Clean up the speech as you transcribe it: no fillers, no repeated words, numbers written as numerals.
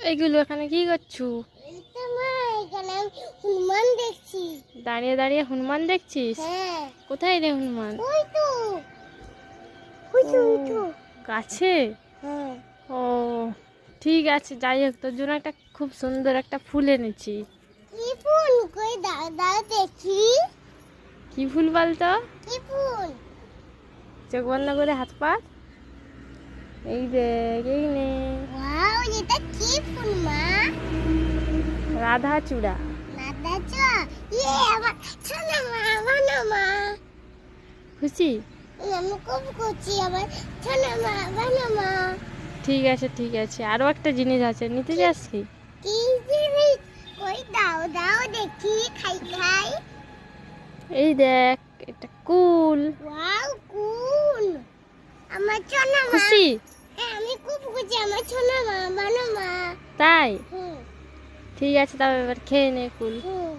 এইগুলো এখানে কি করছো? এইটা মা, এখানে আমি হনুমান দেখছি। দাঁড়িয়ে দাঁড়িয়ে হনুমান দেখছিস? হ্যাঁ, কোথায় রে হনুমান? ওই তো, ওই তো, ওই তো। গাছে? হ্যাঁ, ও ঠিক আছে, যাই হোক, তোর জন্য একটা খুব সুন্দর একটা ফুল এনেছি। কি ফুল? কই দাও দাও দেখি। কি ফুল বলতো? কি ফুল? চোখ বন্ধ করে হাত পাত। এই দেখ, এই নে। ওয়াও, এটা কি ফুল মা? রাধা চূড়া। দাদা চা, আমার শোনো মা, বানো মা। খুশি? আমি খুব খুশি, আমার শোনো মা, বানো মা। ঠিক আছে ঠিক আছে, আরো একটা জিনিস আছে, নিতে যাস কি? কি জিনিস? কই দাও দাও দেখি, খাই খাই। এই দেখ, এটা কুল। ওয়াও, কুল। আমার শোনো মা। খুশি? হ্যাঁ, আমি খুব খুশি, আমার শোনো মা, বানো মা। তাই? হুম, ঠিক আছে, তবে এবার খেয়ে নে কুল। হুম।